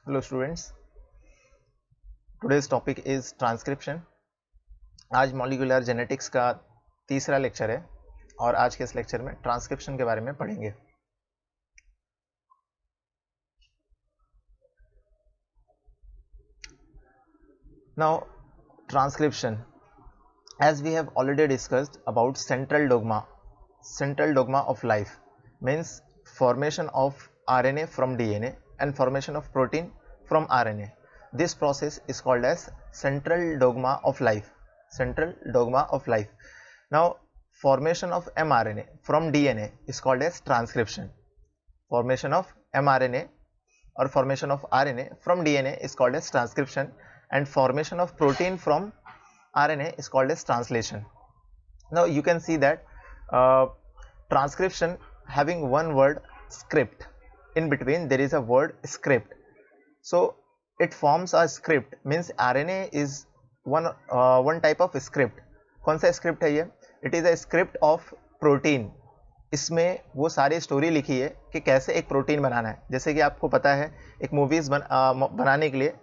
Hello students, today's topic is transcription. आज molecular genetics का तीसरा लेक्चर है और आज के इस लेक्चर में ट्रांसक्रिप्शन के बारे में पढ़ेंगे. Now transcription, as we have already discussed about central dogma of life means formation of RNA from DNA and formation of protein from RNA. This process is called as central dogma of life. Now formation of mRNA from DNA is called as transcription. Formation of mRNA or formation of RNA from DNA is called as transcription, and formation of protein from RNA is called as translation. Now you can see that transcription having one word script, in between there is a word script, so it forms a script, means RNA is one type of script. कौन सा script है ये? It is a script of protein. इसमें वो सारी story लिखी है कि कैसे एक प्रोटीन बनाना है. जैसे कि आपको पता है एक मूवीज़ बनाने के लिए,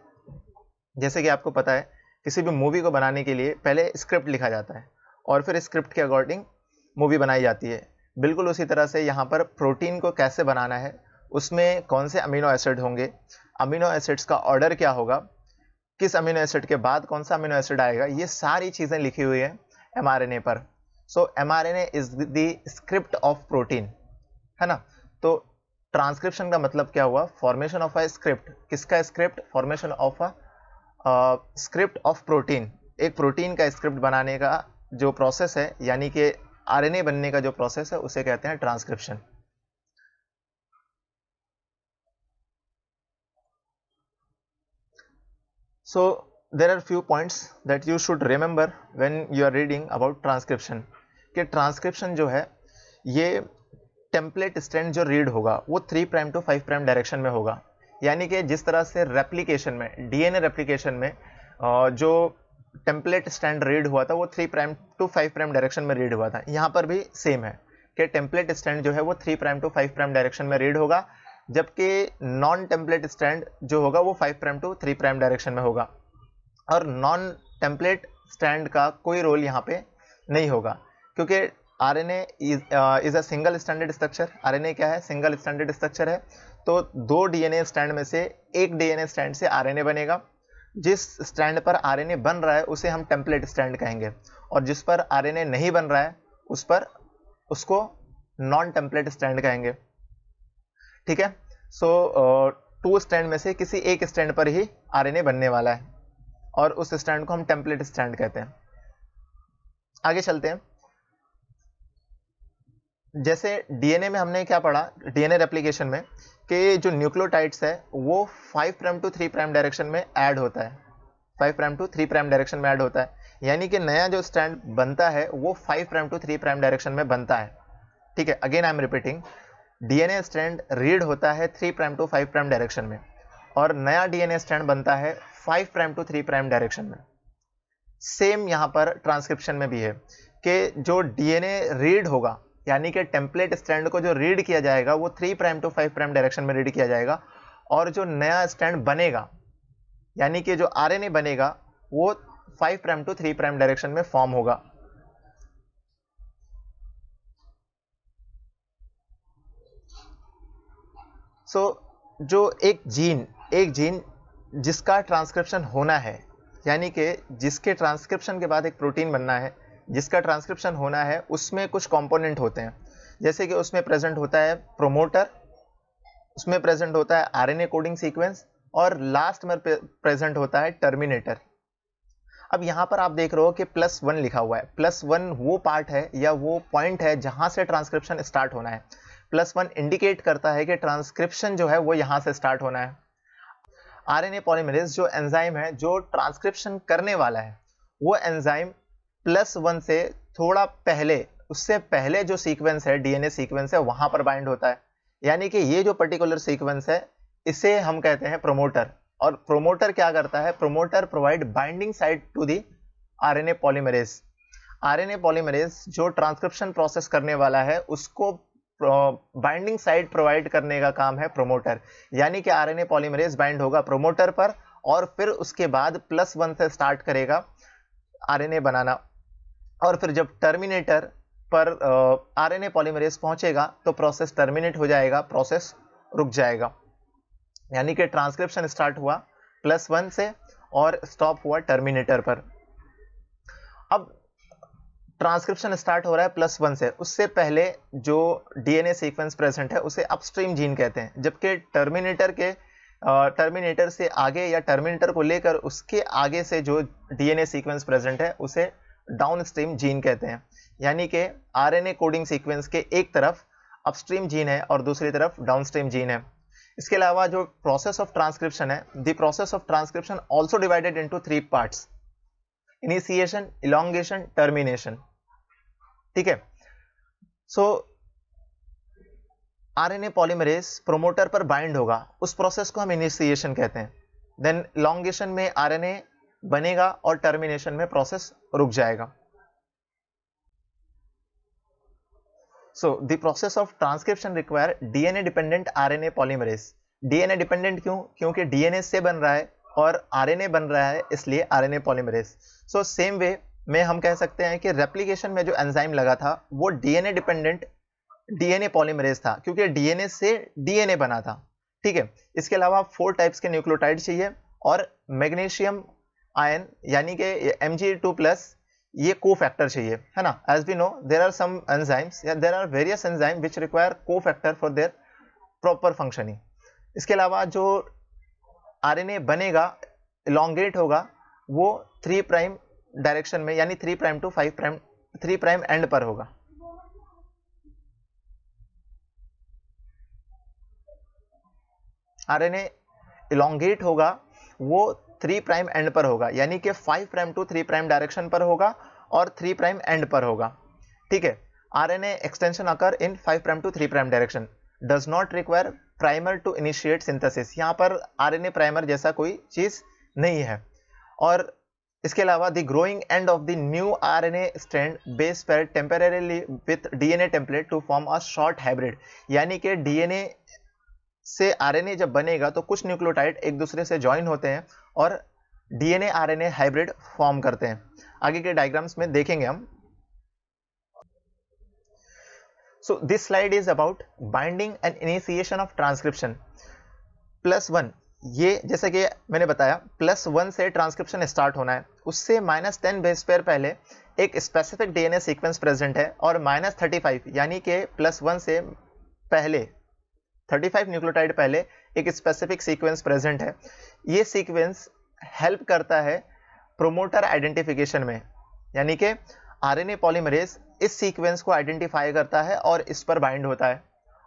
जैसे कि आपको पता है किसी भी मूवी को बनाने के लिए पहले स्क्रिप्ट लिखा जाता है और फिर स्क्रिप्ट के अकॉर्डिंग मूवी बनाई जाती है. बिल्कुल उसी तरह से यहाँ पर प्रोटीन को कैसे बनाना है, उसमें कौन से अमीनो एसिड होंगे, अमीनो एसिड्स का ऑर्डर क्या होगा, किस अमीनो एसिड के बाद कौन सा अमीनो एसिड आएगा, ये सारी चीज़ें लिखी हुई है mRNA पर. So mRNA is the script of protein, है ना. तो ट्रांसक्रिप्शन का मतलब क्या हुआ? Formation of a script. किसका script? Formation of a script of protein. एक प्रोटीन का स्क्रिप्ट बनाने का जो प्रोसेस है, यानी कि RNA बनने का जो प्रोसेस है, उसे कहते हैं transcription. So there are few points that you should remember when you are reading about transcription. कि ट्रांसक्रिप्शन जो है ये टेम्पलेट स्ट्रैंड जो रीड होगा वो 3' to 5' डायरेक्शन में होगा. यानी कि जिस तरह से रेप्लिकेशन में, DNA रेप्लिकेशन में जो टेम्पलेट स्ट्रैंड रीड हुआ था वो 3' to 5' डायरेक्शन में रीड हुआ था, यहाँ पर भी सेम है कि टेम्पलेट स्ट्रैंड जो है वो 3' to 5' डायरेक्शन में रीड होगा, जबकि नॉन टेम्पलेट स्ट्रैंड जो होगा वो 5' to 3' डायरेक्शन में होगा. और नॉन टेम्पलेट स्ट्रैंड का कोई रोल यहाँ पे नहीं होगा, क्योंकि RNA is a single standard structure. RNA क्या है? सिंगल स्टैंडर्ड स्ट्रक्चर है. तो 2 DNA स्ट्रैंड में से एक DNA स्ट्रैंड से RNA बनेगा. जिस स्ट्रैंड पर RNA बन रहा है उसे हम टेम्पलेट स्ट्रैंड कहेंगे, और जिस पर RNA नहीं बन रहा है उसको नॉन टेम्पलेट स्ट्रैंड कहेंगे. ठीक है. सो 2 स्ट्रैंड में से किसी एक स्ट्रैंड पर ही RNA बनने वाला है और उस स्ट्रैंड को हम टेम्पलेट स्ट्रैंड कहते हैं. आगे चलते हैं. जैसे DNA में हमने क्या पढ़ा, DNA रेप्लिकेशन में, कि जो न्यूक्लियोटाइड्स है वो 5' to 3' डायरेक्शन में ऐड होता है. 5' to 3' डायरेक्शन में ऐड होता है, यानी कि नया जो स्ट्रैंड बनता है वो 5' to 3' डायरेक्शन में बनता है. ठीक है. Again I am repeating, DNA strand read होता है 3' to 5' डायरेक्शन में और नया DNA स्ट्रैंड बनता है 5' to 3' डायरेक्शन में. सेम यहाँ पर ट्रांसक्रिप्शन में भी है कि जो DNA रीड होगा, यानी कि टेम्पलेट स्ट्रैंड को जो रीड किया जाएगा वो 3' to 5' डायरेक्शन में रीड किया जाएगा, और जो नया स्ट्रैंड बनेगा, यानी कि जो RNA बनेगा, वो 5' to 3' डायरेक्शन में फॉर्म होगा. सो जो एक जीन जिसका ट्रांसक्रिप्शन होना है, यानी कि जिसके ट्रांसक्रिप्शन के बाद एक प्रोटीन बनना है, जिसका ट्रांसक्रिप्शन होना है, उसमें कुछ कंपोनेंट होते हैं. जैसे कि उसमें प्रेजेंट होता है प्रोमोटर, उसमें प्रेजेंट होता है RNA कोडिंग सीक्वेंस, और लास्ट में प्रेजेंट होता है टर्मिनेटर. अब यहाँ पर आप देख रहे हो कि +1 लिखा हुआ है. +1 वो पार्ट है या वो पॉइंट है जहाँ से ट्रांसक्रिप्शन स्टार्ट होना है. +1 इंडिकेट करता है कि ट्रांसक्रिप्शन जो है वो यहाँ से स्टार्ट होना है. RNA पॉलीमरेज जो एंजाइम है जो ट्रांसक्रिप्शन करने वाला है, वो एंजाइम +1 से थोड़ा पहले, उससे पहले जो सीक्वेंस है, DNA सीक्वेंस है, वहां पर बाइंड होता है. यानी कि ये जो पर्टिकुलर सीक्वेंस है इसे हम कहते हैं प्रोमोटर. और प्रोमोटर क्या करता है? Promoter provide binding site to the RNA polymerase. RNA polymerase जो ट्रांसक्रिप्शन प्रोसेस करने वाला है उसको बाइंडिंग साइट प्रोवाइड करने का काम है प्रोमोटर, यानी कि आरएनए पॉलीमरेज बाइंड होगा प्रोमोटर पर और फिर उसके बाद +1 से स्टार्ट करेगा आरएनए बनाना, और फिर जब टर्मिनेटर पर आरएनए पॉलीमरेज पहुंचेगा तो प्रोसेस टर्मिनेट हो जाएगा, प्रोसेस रुक जाएगा। यानी कि ट्रांसक्रिप्शन स्टार्ट हुआ +1 से और स्टॉप हुआ टर्मिनेटर पर। अब ट्रांसक्रिप्शन स्टार्ट हो रहा है +1 से, उससे पहले जो डीएनए सीक्वेंस प्रेजेंट है उसे अपस्ट्रीम जीन कहते हैं, जबकि टर्मिनेटर से आगे या टर्मिनेटर को लेकर उसके आगे से जो डीएनए सीक्वेंस प्रेजेंट है उसे डाउनस्ट्रीम जीन कहते हैं। यानी कि आरएनए कोडिंग सीक्वेंस के एक तरफ अपस्ट्रीम जीन है और दूसरी तरफ डाउनस्ट्रीम जीन है। इसके अलावा जो प्रोसेस ऑफ ट्रांसक्रिप्शन है, the process of transcription also divided into 3 parts, initiation, elongation, termination. ठीक है, सो आरएनए पॉलीमरेज प्रोमोटर पर बाइंड होगा, उस प्रोसेस को हम इनिशिएशन कहते हैं। देन इलोंगेशन में आरएनए बनेगा और टर्मिनेशन में प्रोसेस रुक जाएगा। So the process of transcription require DNA dependent RNA polymerase. DNA dependent क्यों? क्योंकि डीएनए से बन रहा है और आरएनए बन रहा है, इसलिए RNA polymerase. So same way में हम कह सकते हैं कि रेप्लिकेशन में जो एंजाइम लगा था वो डीएनए डिपेंडेंट डीएनए पॉलीमरेज था, क्योंकि डीएनए से डीएनए बना था। ठीक है, इसके अलावा 4 टाइप्स के न्यूक्लियोटाइड चाहिए और मैग्नीशियम आयन यानी कि Mg2+ ये कोफैक्टर चाहिए, है ना। As we know there are some enzymes या there are various enzyme which require cofactor for their proper functioning. इसके अलावा जो आरएनए बनेगा, इलोंगेट होगा, वो 3 प्राइम डायरेक्शन में यानी 3 prime to 5 prime 3 prime end पर होगा। आरएनए इलोंगेट होगा वो 3 प्राइम एंड पर होगा, यानी कि 5 प्राइम टू 3 प्राइम डायरेक्शन पर होगा और 3 प्राइम एंड पर होगा। ठीक है, RNA extension occur in 5 prime to 3 prime direction, does not require primer to initiate synthesis. यहाँ पर आरएनए प्राइमर जैसा कोई चीज नहीं है। और इसके अलावा the growing end of the new RNA strand base pair temporarily with DNA template to form a short hybrid, यानी कि डीएनए से आरएनए जब बनेगा तो कुछ न्यूक्लियोटाइड एक दूसरे से ज्वाइन होते हैं और डीएनए आरएनए हाइब्रिड फॉर्म करते हैं। आगे के डायग्राम्स में देखेंगे हम। So this slide is about binding and initiation of transcription. +1, ये जैसे कि मैंने बताया +1 से ट्रांसक्रिप्शन स्टार्ट होना है, उससे -10 बेस पेयर पहले एक स्पेसिफिक डीएनए सीक्वेंस प्रेजेंट है और -35 यानी कि +1 से पहले 35 न्यूक्लियोटाइड पहले एक स्पेसिफिक सीक्वेंस प्रेजेंट है। ये सीक्वेंस हेल्प करता है प्रोमोटर आइडेंटिफिकेशन में, यानी कि आरएनए पॉलीमरेज इस सीक्वेंस को आइडेंटिफाई करता है और इस पर बाइंड होता है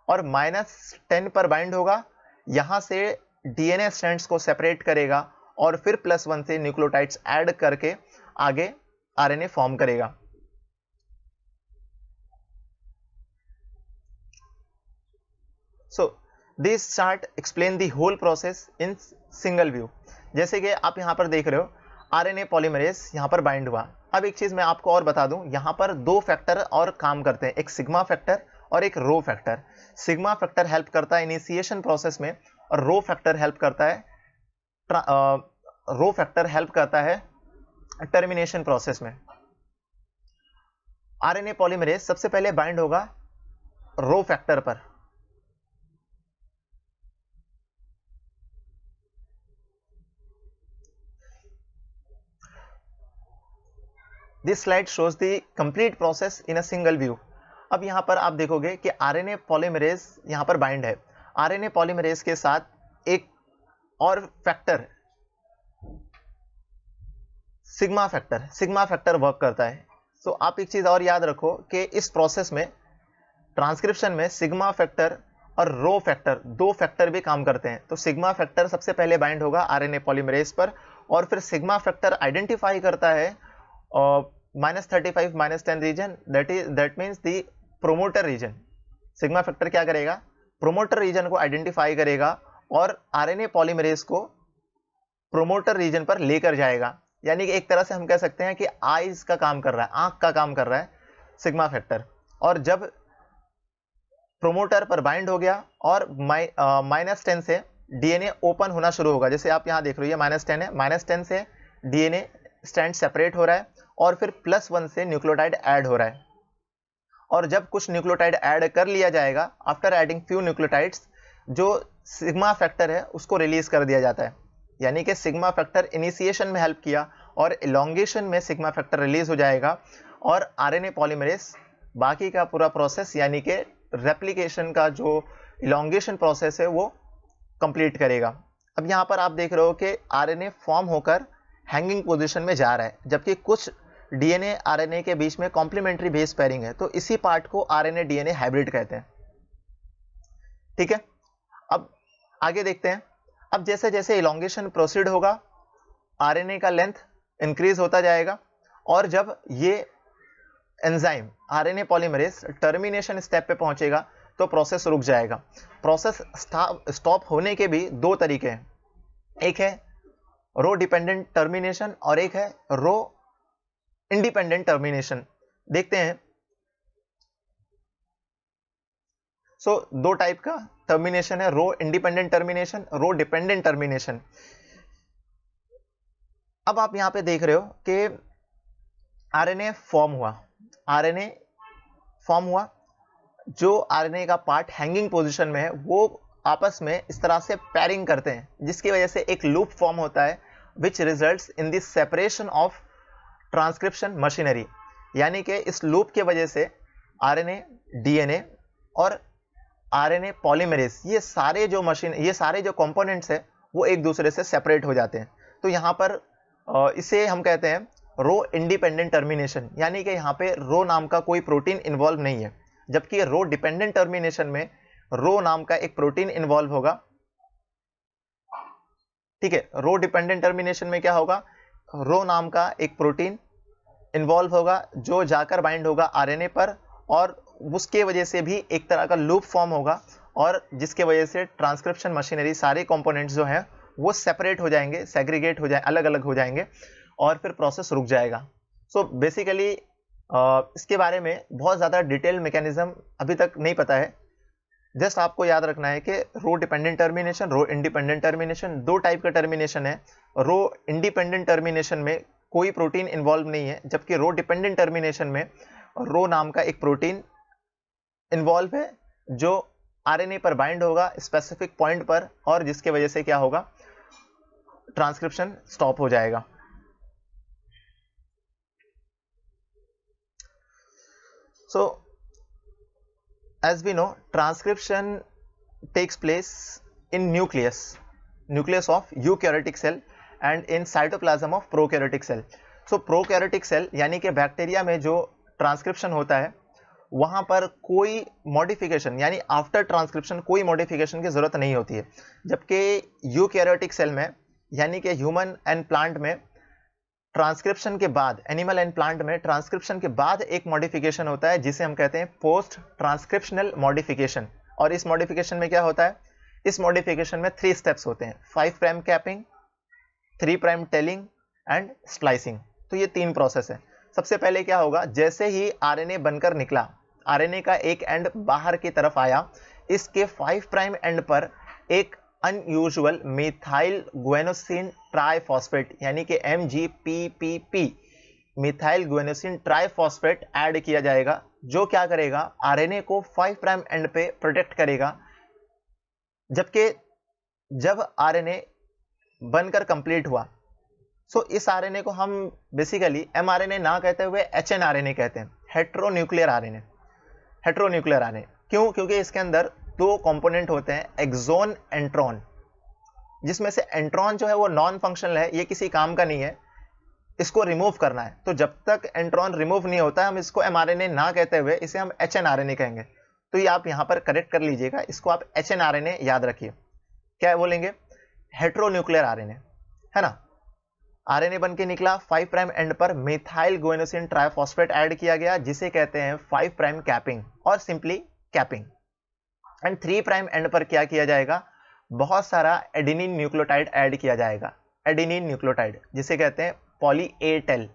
और -10 पर बाइंड होगा, यहां से डीएनए स्ट्रैंड्स को सेपरेट करेगा और फिर +1 से न्यूक्लियोटाइड्स ऐड करके आगे आरएनए फॉर्म करेगा। So this chart explain the whole process in single view. जैसे कि आप यहां पर देख रहे हो आरएनए पॉलीमरेज यहां पर बाइंड हुआ। अब एक चीज मैं आपको और बता दूं, यहां पर 2 फैक्टर और काम करते हैं, एक सिग्मा फैक्टर और एक rho factor. Sigma factor help करता है इनिशिएशन प्रोसेस में और रो फैक्टर हेल्प करता है टर्मिनेशन प्रोसेस में। आरएनए पॉलीमरेज सबसे पहले बाइंड होगा रो फैक्टर पर, this slide shows the complete process in a single view. अब यहां पर आप देखोगे कि आरएनए पॉलीमरेज यहां पर बाइंड है। आरएनए पॉलीमरेज के साथ एक और फैक्टर सिग्मा फैक्टर वर्क करता है। सो आप एक चीज और याद रखो कि इस प्रोसेस में ट्रांसक्रिप्शन में सिग्मा फैक्टर और रो फैक्टर 2 फैक्टर भी काम करते हैं। तो सिग्मा फैक्टर सबसे पहले बाइंड होगा आरएनए पॉलीमरेज पर और फिर सिग्मा फैक्टर आइडेंटिफाई करता है -35 -10 region, that means the promoter region. Sigma factor क्या करेगा? प्रोमोटर रीजन को आइडेंटिफाई करेगा और आरएनए पॉलीमरेज को प्रोमोटर रीजन पर लेकर जाएगा। यानी कि एक तरह से हम कह सकते हैं कि आईज का काम कर रहा है, आंख का काम कर रहा है सिग्मा फैक्टर। और जब प्रोमोटर पर बाइंड हो गया और -10 से डीएनए ओपन होना शुरू होगा। जैसे आप यहाँ देख रहे हो ये -10 है, -10 से डीएनए स्ट्रैंड सेपरेट हो रहा है और फिर +1 से न्यूक्लियोटाइड ऐड हो रहा है। और जब कुछ न्यूक्लियोटाइड ऐड कर लिया जाएगा, आफ्टर एडिंग फ्यू न्यूक्लियोटाइड्स, जो सिग्मा फैक्टर है उसको रिलीज कर दिया जाता है। यानी कि सिग्मा फैक्टर इनिशिएशन में हेल्प किया और इलोंगेशन में सिग्मा फैक्टर रिलीज हो जाएगा और आरएनए पॉलीमरेज बाकी का पूरा प्रोसेस यानी कि रेप्लिकेशन का जो इलोंगेशन प्रोसेस है वो कंप्लीट करेगा। अब यहाँ पर आप देख रहे हो कि आरएनए फॉर्म होकर हैंगिंग पोजीशन में जा रहा है, जबकि कुछ डीएनए आरएनए के बीच में कॉम्प्लीमेंट्री बेस पेयरिंग है, तो इसी पार्ट को आरएनए डीएनए हाइब्रिड कहते हैं। ठीक है, अब आगे देखते हैं। अब जैसे जैसे इलोंगेशन प्रोसीड होगा, आरएनए का लेंथ इंक्रीज होता जाएगा और जब ये enzyme RNA polymerase termination step पे पहुंचेगा तो प्रोसेस रुक जाएगा। प्रोसेस स्टॉप होने के भी दो तरीके हैं, एक है रो डिपेंडेंट टर्मिनेशन और एक है रो इंडिपेंडेंट टर्मिनेशन। देखते हैं। दो टाइप का टर्मिनेशन है, रो इंडिपेंडेंट टर्मिनेशन, रो डिपेंडेंट टर्मिनेशन। अब आप यहां पे देख रहे हो कि आरएनए फॉर्म हुआ, आरएनए फॉर्म हुआ, जो आरएनए का पार्ट हैंगिंग पोजीशन में है वो आपस में इस तरह से पैरिंग करते हैं, जिसकी वजह से एक लूप फॉर्म होता है which results in the separation of transcription machinery. यानी कि इस लूप के वजह से आरएनए, डीएनए और आरएनए पॉलीमरेज ये सारे जो कंपोनेंट्स है वो एक दूसरे से सेपरेट हो जाते हैं। तो यहाँ पर इसे हम कहते हैं रो इंडिपेंडेंट टर्मिनेशन, यानी कि यहाँ पे रो नाम का कोई प्रोटीन इन्वॉल्व नहीं है, जबकि रो डिपेंडेंट टर्मिनेशन में रो नाम का एक प्रोटीन इन्वॉल्व होगा। ठीक है, रो डिपेंडेंट टर्मिनेशन में क्या होगा, रो नाम का एक प्रोटीन इन्वॉल्व होगा जो जाकर बाइंड होगा आरएनए पर और उसके वजह से भी एक तरह का लूप फॉर्म होगा और जिसके वजह से ट्रांसक्रिप्शन मशीनरी सारे कंपोनेंट्स जो हैं वो सेपरेट हो जाएंगे, सेग्रीगेट हो जाए, अलग अलग हो जाएंगे और फिर प्रोसेस रुक जाएगा। बेसिकली इसके बारे में बहुत ज़्यादा डिटेल मैकेनिज्म अभी तक नहीं पता है। जस्ट आपको याद रखना है कि रो डिपेंडेंट टर्मिनेशन, रो इंडिपेंडेंट टर्मिनेशन, दो टाइप का टर्मिनेशन है। रो इंडिपेंडेंट टर्मिनेशन में कोई प्रोटीन इन्वॉल्व नहीं है, जबकि रो डिपेंडेंट टर्मिनेशन में रो नाम का एक प्रोटीन इन्वॉल्व है जो आरएनए पर बाइंड होगा स्पेसिफिक पॉइंट पर और जिसके वजह से क्या होगा, ट्रांसक्रिप्शन स्टॉप हो जाएगा। So as we know, transcription takes place in nucleus of eukaryotic cell and in cytoplasm of prokaryotic cell. So prokaryotic cell यानी कि बैक्टीरिया में जो ट्रांसक्रिप्शन होता है वहां पर कोई मॉडिफिकेशन यानी आफ्टर ट्रांसक्रिप्शन कोई मॉडिफिकेशन की जरूरत नहीं होती है, जबकि यूकैरियोटिक सेल में यानी कि ह्यूमन एंड प्लांट में ट्रांसक्रिप्शन के बाद, एनिमल एंड प्लांट में ट्रांसक्रिप्शन के बाद एक मॉडिफिकेशन होता है जिसे हम कहते हैं पोस्ट ट्रांसक्रिप्शनल मॉडिफिकेशन। और इस मॉडिफिकेशन में क्या होता है, इस मॉडिफिकेशन में 3 स्टेप्स होते हैं, 5 prime capping, 3 prime telling and splicing. तो ये 3 प्रोसेस है। सबसे पहले क्या होगा, जैसे ही आरएनए बनकर निकला, आरएनए का एक एंड बाहर की तरफ आया, इसके 5 प्राइम एंड पर एक अनयूजुअल मिथाइल गुएनोसिन ट्राइफॉस्फेट यानी कि MgPPP मिथाइल गुएनोसिन ट्राइफॉस्फेट ऐड किया जाएगा, जो क्या करेगा, आरएनए को 5 प्राइम एंड पे प्रोटेक्ट करेगा। जबकि जब आरएनए बनकर कंप्लीट हुआ, इस आरएनए को हम बेसिकली mRNA ना कहते हुए hnRNA कहते हैं, हेट्रोन्यूक्लियर आरएनए। हेट्रोन्यूक्लियर आरएनए क्यों, क्योंकि इसके अंदर 2 कंपोनेंट होते हैं, एक्सोन, एंट्रॉन, जिसमें से एंट्रॉन जो है वो नॉन फंक्शनल है, ये किसी काम का नहीं है, इसको रिमूव करना है। तो जब तक एंट्रॉन रिमूव नहीं होता हम इसको mRNA ना कहते हुए इसे हम hnRNA कहेंगे। तो ये आप यहां पर करेक्ट कर लीजिएगा, इसको आप hnRNA याद रखिए। क्या बोलेंगे, हेट्रोन्यूक्लियर आरएनए, है ना। आरएनए बन के निकला, 5 प्राइम एंड पर मिथाइल गुएनोसिन ट्राइफॉस्फेट ऐड किया गया, जिसे कहते हैं 5 प्राइम कैपिंग और simply capping. And 3 prime end पर क्या किया जाएगा, बहुत सारा एडेनिन न्यूक्लियोटाइड ऐड किया जाएगा, एडेनिन न्यूक्लियोटाइड जिसे कहते हैं पॉली ए टेल,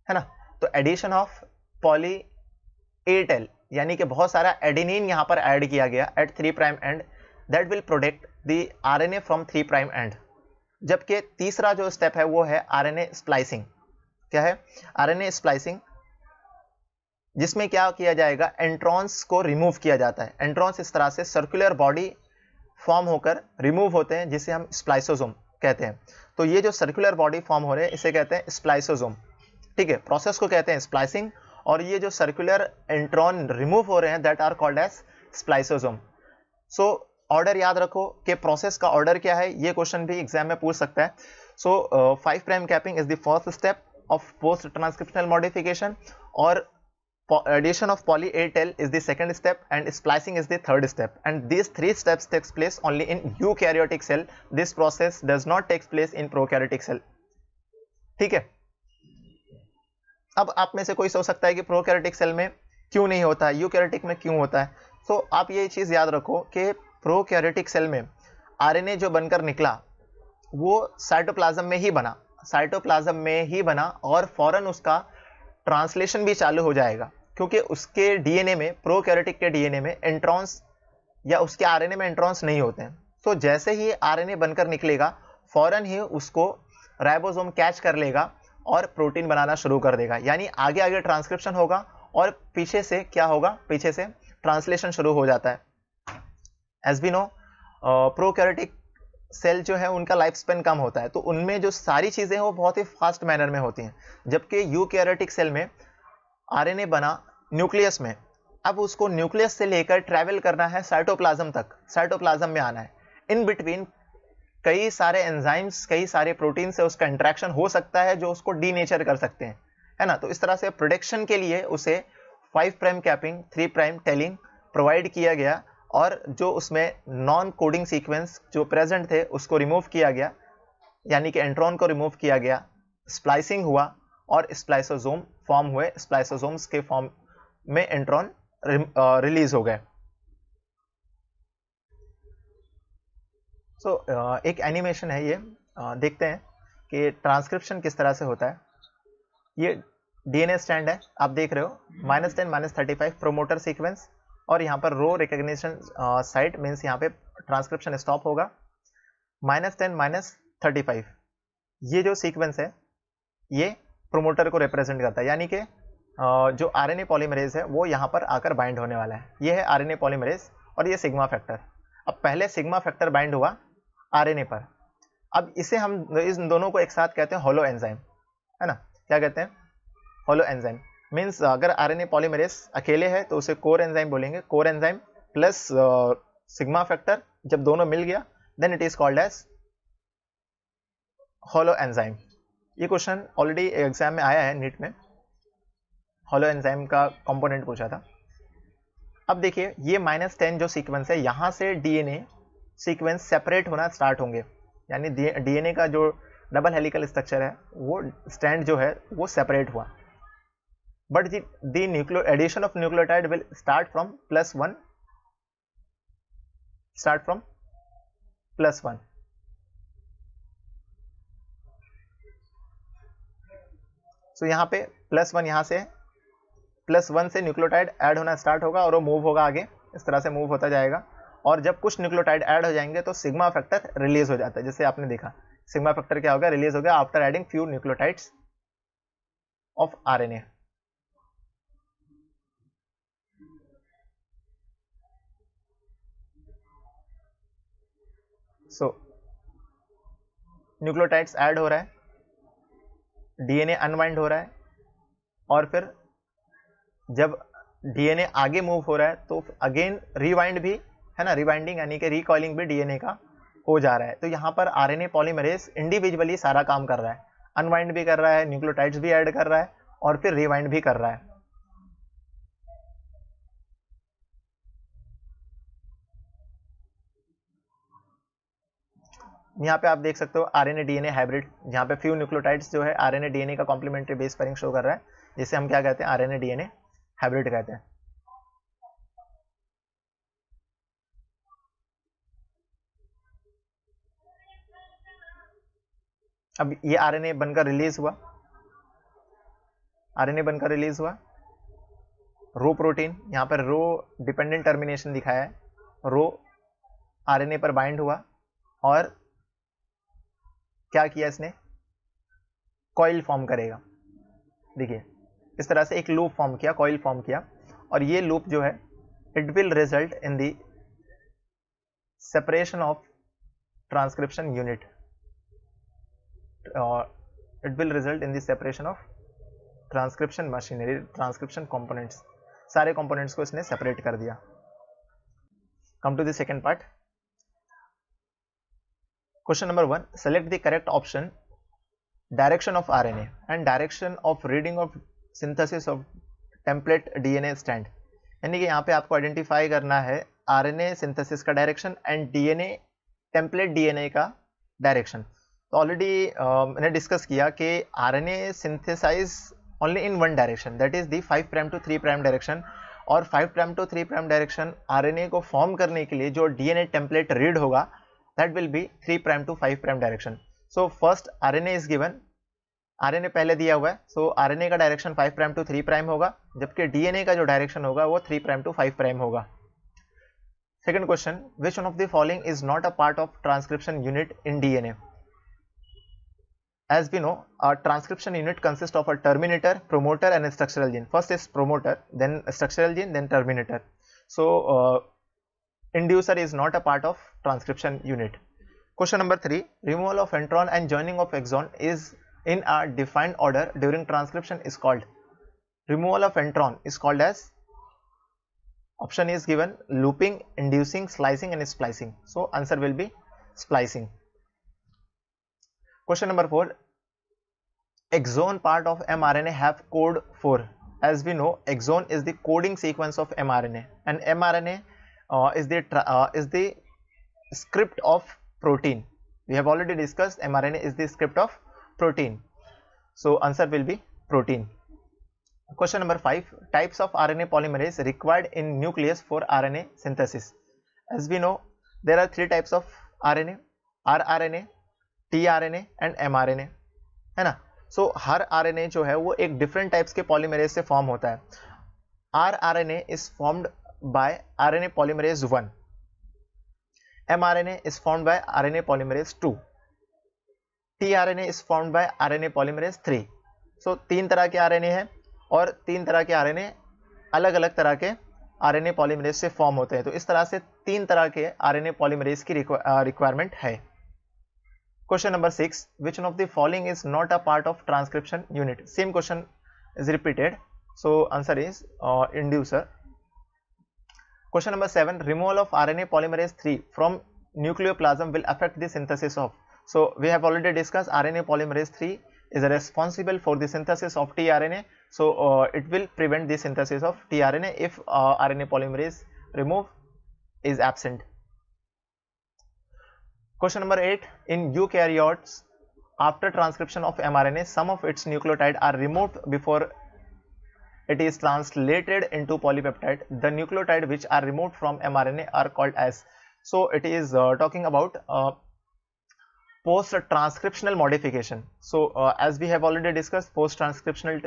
है ना। तो addition of poly A tail यानी कि बहुत सारा एडेनिन यहाँ पर ऐड किया गया at 3 prime end, that will protect the RNA from 3 prime end. जबकि तीसरा जो स्टेप है वो है आरएनए स्प्लाइसिंग। क्या है? आरएनए स्प्लाइसिंग, जिसमें क्या किया जाएगा, एंट्रॉन्स को रिमूव किया जाता है। एंट्रॉन्स इस तरह से सर्कुलर बॉडी फॉर्म होकर रिमूव होते हैं, जिसे हम स्प्लाइसोसोम कहते हैं। तो ये जो सर्कुलर बॉडी फॉर्म हो रहे हैं इसे कहते हैं स्प्लाइसोसोम। ठीक है, प्रोसेस को कहते हैं स्प्लाइसिंग, और ये जो सर्कुलर एंट्रॉन रिमूव हो रहे हैं that are called as spliceosome. So order याद रखो कि प्रोसेस का ऑर्डर क्या है, ये क्वेश्चन भी एग्जाम में पूछ सकता है। सो 5 prime capping is the first step of post transcriptional modification, और addition of poly A tail is the second step and splicing is the third step, and these 3 steps takes place only in eukaryotic cell. This process does not take place in prokaryotic cell. ठीक है, अब आप में से कोई सोच सकता है कि प्रोकैरियोटिक सेल में क्यों नहीं होता है, यूकैरियोटिक में क्यों होता है। तो आप ये चीज याद रखो कि प्रोकैरियोटिक सेल में आरएनए जो बनकर निकला वो साइटोप्लाज्म में ही बना, साइटोप्लाज्म में ही बना, और फौरन उसका ट्रांसलेशन भी चालू हो जाएगा, क्योंकि उसके डीएनए में, प्रोकैरियोटिक के डीएनए में एंट्रॉन्स या उसके आरएनए में एंट्रॉन्स नहीं होते हैं। तो जैसे ही आरएनए बनकर निकलेगा फौरन ही उसको राइबोसोम कैच कर लेगा और प्रोटीन बनाना शुरू कर देगा, यानी आगे आगे ट्रांसक्रिप्शन होगा और पीछे से क्या होगा, पीछे से ट्रांसलेशन शुरू हो जाता है। As we know prokaryotic cell जो है उनका लाइफ स्पेन कम होता है, तो उनमें जो सारी चीजें हैं वो बहुत ही फास्ट मैनर में होती हैं, जबकि यूकैरियोटिक सेल में आरएनए बना न्यूक्लियस में, अब उसको न्यूक्लियस से लेकर ट्रैवल करना है साइटोप्लाज्म तक, साइटोप्लाज्म में आना है। इन बिटवीन कई सारे एंजाइम्स, कई सारे प्रोटीन से उसका इंटरेक्शन हो सकता है जो उसको डीनेचर कर सकते हैं, है ना। तो इस तरह से प्रोटेक्शन के लिए उसे 5 prime capping 3 prime telling provide किया गया, और जो उसमें नॉन कोडिंग सीक्वेंस जो प्रेजेंट थे उसको रिमूव किया गया, यानी कि एंट्रॉन को रिमूव किया गया, स्प्लाइसिंग हुआ और स्प्लाइसोसोम फॉर्म हुए। स्प्लाइसोसोम्स के फॉर्म में एंट्रॉन रिलीज हो गए। एक एनिमेशन है, ये देखते हैं कि ट्रांसक्रिप्शन किस तरह से होता है। ये डीएनए स्टैंड है, आप देख रहे हो, -10 -35 प्रोमोटर सीक्वेंस, और यहाँ पर रो रिकॉग्निशन साइट मीन्स यहाँ पे ट्रांसक्रिप्शन स्टॉप होगा। -10 -35 ये जो सीक्वेंस है ये प्रोमोटर को रिप्रेजेंट करता है, यानी कि जो आरएनए पॉलीमरेज है वो यहाँ पर आकर बाइंड होने वाला है। ये है आरएनए पॉलीमरेज और ये सिग्मा फैक्टर। अब पहले सिग्मा फैक्टर बाइंड हुआ आरएनए पर, अब इसे हम इस दोनों को एक साथ कहते हैं होलो एंजाइम, है ना। क्या कहते हैं? होलो एंजाइम मीन्स अगर आरएनए पॉलीमरेज अकेले है तो उसे कोर एंजाइम बोलेंगे, core enzyme plus sigma factor जब दोनों मिल गया then it is called as holo enzyme. ये क्वेश्चन ऑलरेडी एग्जाम में आया है नीट में, होलो एंजाइम का कंपोनेंट पूछा था। अब देखिए ये -10 जो सीक्वेंस है यहाँ से डीएनए सीक्वेंस सेपरेट होना स्टार्ट होंगे, यानी डीएनए का जो डबल हेलिकल स्ट्रक्चर है वो स्ट्रैंड जो है वो सेपरेट हुआ, but the addition of nucleotide will start from +1, start from +1। So यहाँ पे +1, यहाँ से +1 से न्यूक्लियोटाइड ऐड होना स्टार्ट होगा और वो मूव होगा आगे, इस तरह से मूव होता जाएगा, और जब कुछ न्यूक्लियोटाइड ऐड हो जाएंगे तो सिग्मा फैक्टर रिलीज हो जाता है। जैसे आपने देखा सिग्मा फैक्टर क्या होगा, रिलीज हो गया after adding few nucleotides of RNA. So nucleotides add हो रहा है, डीएनए अनवाइंड हो रहा है, और फिर जब डीएनए आगे मूव हो रहा है तो अगेन रिवाइंड भी है ना, रिवाइंडिंग यानी कि रिकॉइलिंग भी डीएनए का हो जा रहा है। तो यहाँ पर आरएनए पॉलीमरेज इंडिविजुअली सारा काम कर रहा है, अनवाइंड भी कर रहा है, न्यूक्लियोटाइड्स भी ऐड कर रहा है और फिर रिवाइंड भी कर रहा है। यहाँ पे आप देख सकते हो आरएनए डीएनए हाइब्रिड, यहाँ पे फ्यू न्यूक्लियोटाइड्स जो है आरएनए डीएनए का कॉम्प्लीमेंट्री बेस पेयरिंग शो कर रहा है, जिसे हम क्या कहते हैं, आरएनए डीएनए हाइब्रिड कहते हैं। अब ये आरएनए बनकर रिलीज हुआ, आरएनए बनकर रिलीज हुआ, रो प्रोटीन, यहाँ पर रो डिपेंडेंट टर्मिनेशन दिखाया है, रो आरएनए पर बाइंड हुआ और क्या किया इसने, कॉइल फॉर्म करेगा। देखिए इस तरह से एक लूप फॉर्म किया, कॉइल फॉर्म किया, और ये लूप जो है it will result in the separation of transcription unit, it will result in the separation of transcription machinery, transcription components, सारे कंपोनेंट्स को इसने सेपरेट कर दिया। Come to the second part, question number 1, select the correct option, direction of RNA and direction of reading of synthesis of template DNA strand. यानी कि यहाँ पे आपको आइडेंटिफाई करना है आरएनए सिंथेसिस का direction and DNA template DNA का direction. तो ऑलरेडी मैंने डिस्कस किया कि RNA synthesize only in one direction, that is the 5 prime to 3 prime direction, और 5 prime to 3 prime direction RNA को फॉर्म करने के लिए जो डीएनए टेम्पलेट रीड होगा that will be 3 prime to 5 prime direction. So first RNA is given, RNA पहले दिया हुआ है, सो आरएनए का डायरेक्शन 5 प्राइम टू 3 प्राइम होगा, जबकि डीएनए का जो डायरेक्शन होगा वो 3 प्राइम टू 5 प्राइम होगा। Second question, which one of the following is not a part of transcription unit in DNA? As we know, a transcription unit consists of a terminator, promoter and a structural gene. First is promoter, then a structural gene, then terminator. So inducer is not a part of transcription unit. Question number 3, removal of intron and joining of exon is in a defined order during transcription is called. Removal of intron is called as, option is given, looping, inducing, slicing and splicing. So answer will be splicing. Question number 4, exon part of mRNA have code 4. As we know, exon is the coding sequence of mRNA, and mRNA is the script of protein. We have already discussed mRNA is the script of protein. So answer will be protein. Question number 5, types of RNA polymerase required in nucleus for RNA synthesis. As we know, there are 3 types of RNA, rRNA, tRNA and mRNA, है ना। सो हर RNA जो है वो एक different types के polymerase से form होता है। rRNA is formed by RNA polymerase 1, mRNA is formed by RNA polymerase 2, tRNA is formed by RNA polymerase 3। सो 3 तरह के आरएनए हैं और 3 तरह के आरएनए अलग अलग तरह के आरएनए पॉलीमरेज से फॉर्म होते हैं। तो इस तरह से 3 तरह के आरएनए पॉलीमरेज की रिक्वायरमेंट है। Question number 6, which one of the following is not a part of transcription unit? Same question is repeated, so answer is inducer. Question number 7, removal of RNA polymerase 3 from nucleoplasm will affect the synthesis of. So we have already discussed RNA polymerase 3 is responsible for the synthesis of tRNA, so it will prevent the synthesis of tRNA if RNA polymerase remove is absent. Question number 8, in eukaryotes, after transcription of mRNA, some of its nucleotide are removed before it is translated into polypeptide. The nucleotide which are removed from mRNA are called as. So it is talking about post-transcriptional modification. So as we have already discussed, post-transcriptional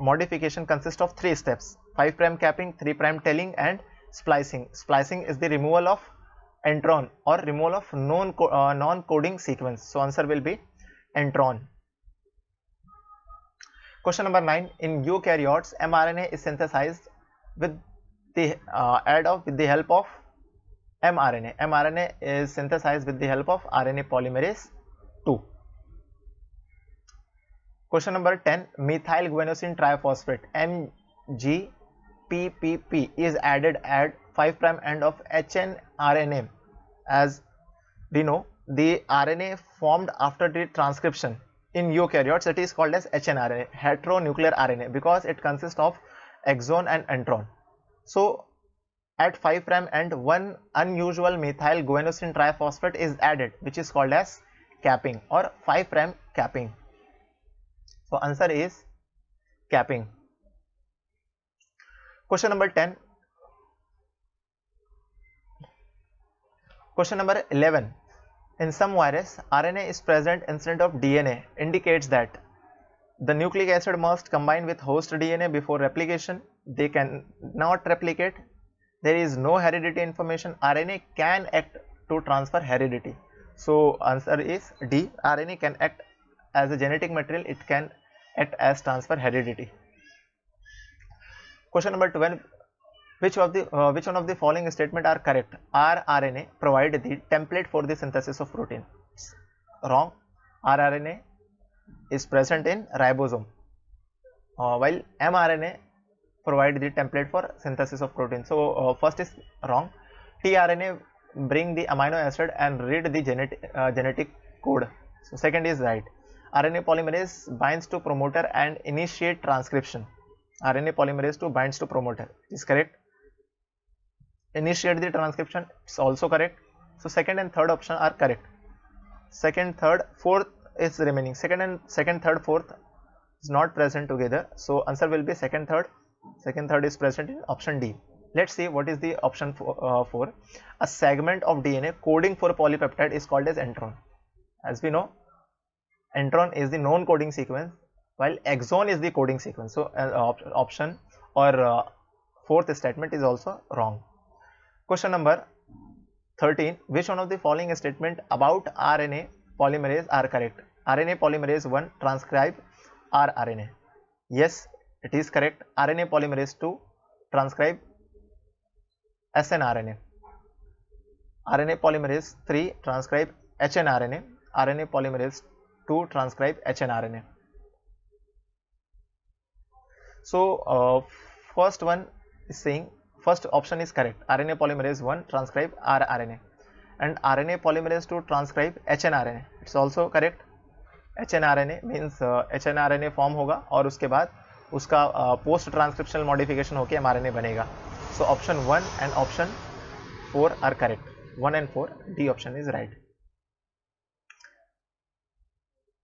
modification consists of 3 steps: 5 prime capping, 3 prime telling and splicing. Splicing is the removal of intron or removal of non-coding sequence. So answer will be intron. Question number 9, in eukaryotes, mRNA is synthesized with the with the help of mRNA. mRNA is synthesized with the help of RNA polymerase 2. Question number 10, methyl guanosine triphosphate MGPPP is added at 5 prime end of hnRNA. As we know, the RNA formed after the transcription in eukaryotes, it is called as hnRNA, heteronuclear RNA, because it consists of exon and intron. So at 5 prime end, one unusual methyl guanosine triphosphate is added, which is called as capping or 5 prime capping. So answer is capping. Question number 10. Question number 11. In some virus, RNA is present instead of DNA indicates that. The nucleic acid must combine with host DNA before replication. They cannot replicate. There is no heredity information. RNA can act to transfer heredity. So answer is D. RNA can act as a genetic material. It can act as transfer heredity. Question number 12. Which one of the following statement are correct? rRNA provide the template for the synthesis of protein. Wrong. rRNA is present in ribosome, while mRNA provide the template for synthesis of protein. So first is wrong. tRNA bring the amino acid and read the genetic code. So second is right. RNA polymerase binds to promoter and initiate transcription. RNA polymerase 2 binds to promoter is correct. Initiate the transcription, it's also correct. So second and third option are correct. Second, third, fourth is remaining. Second, third, fourth is not present together. So answer will be second, third. Second, third is present in option D. Let's see what is the option for. A segment of DNA coding for polypeptide is called as intron. As we know, intron is the known coding sequence, while exon is the coding sequence. So option or fourth statement is also wrong. Question number 13. Which one of the following statement about RNA polymerase are correct? RNA polymerase 1 transcribe rRNA. Yes, it is correct. RNA polymerase 2 transcribe snRNA. RNA polymerase 3 transcribe hnRNA. RNA polymerase 2 transcribe hnRNA. So first one is saying first option is correct. RNA polymerase 1 transcribe rRNA and RNA polymerase 2 transcribe hnRNA. It's also correct. hnRNA means hnRNA form होगा और उसके बाद उसका post transcriptional modification होकर mRNA बनेगा. So option 1 and option 4 are correct. 1 and 4, D option is right.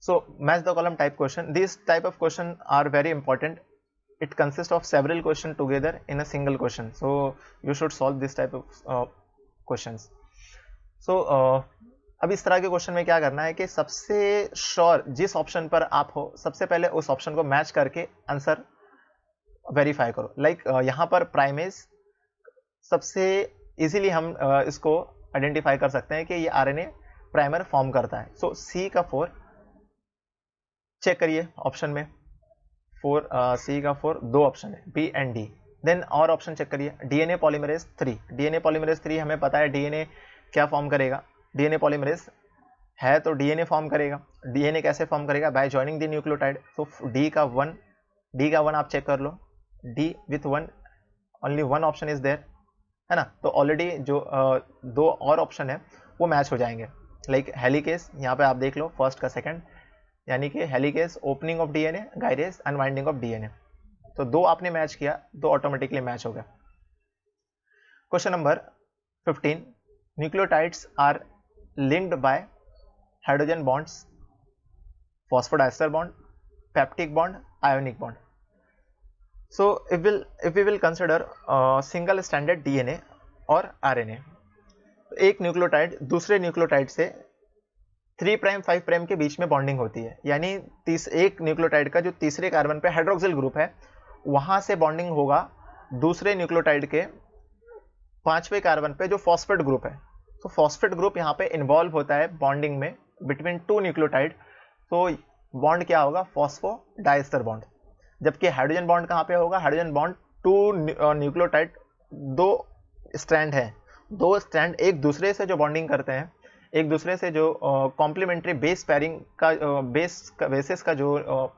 So match the column type question. These type of question are very important. It consists of several questions together in a single question. So you should solve this type of questions. So अब इस तरह के question में क्या करना है कि सबसे श्योर जिस ऑप्शन पर आप हो सबसे पहले उस ऑप्शन को मैच करके आंसर वेरीफाई करो. लाइक यहाँ पर प्राइमेज सबसे इजीली हम इसको आइडेंटिफाई कर सकते हैं कि ये आरएनए प्राइमर फॉर्म करता है. सो सी का 4 चेक करिए ऑप्शन में. 4 सी का 4 दो ऑप्शन है बी एंड डी. देन और ऑप्शन चेक करिए. DNA polymerase 3. डीएनए पॉलीमरेज 3 हमें पता है डीएनए क्या फॉर्म करेगा. डीएनए पॉलीमरेज है तो डीएनए फॉर्म करेगा. डीएनए कैसे फॉर्म करेगा? By joining the nucleotide. तो डी का 1 आप चेक कर लो. D with 1 only 1 option is there है ना. तो ऑलरेडी जो दो और ऑप्शन है वो मैच हो जाएंगे. लाइक हेलिकेस यहाँ पे आप देख लो फर्स्ट का सेकंड, यानी कि helicase opening of DNA, gyrase unwinding of DNA. तो दो आपने मैच किया, दो ऑटोमेटिकली मैच हो गया. Question number 15. Nucleotides are linked by hydrogen bonds, phosphodiester bond, peptide bond, ionic bond. So if we will consider single stranded DNA और RNA, एक nucleotide दूसरे न्यूक्लियोटाइड से 3 प्राइम 5 प्राइम के बीच में बॉन्डिंग होती है. यानी एक न्यूक्लियोटाइड का जो तीसरे कार्बन पे हाइड्रोक्सिल ग्रुप है वहां से बॉन्डिंग होगा दूसरे न्यूक्लियोटाइड के 5वें कार्बन पे जो फॉस्फेट ग्रुप है. तो फॉस्फेट ग्रुप यहाँ पे इन्वॉल्व होता है बॉन्डिंग में बिटवीन 2 न्यूक्लियोटाइड. तो बॉन्ड क्या होगा? Phosphodiester bond. जबकि हाइड्रोजन बॉन्ड कहाँ पे होगा? हाइड्रोजन बॉन्ड 2 न्यूक्लियोटाइड 2 स्ट्रैंड है. 2 स्ट्रैंड एक दूसरे से जो बॉन्डिंग करते हैं, एक दूसरे से जो कॉम्प्लीमेंट्री बेस पैरिंग का बेसिस का जो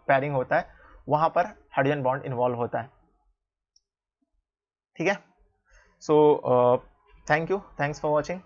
पैरिंग होता है वहां पर हाइड्रोजन बॉन्ड इन्वॉल्व होता है. ठीक है. So thank you, thanks for watching.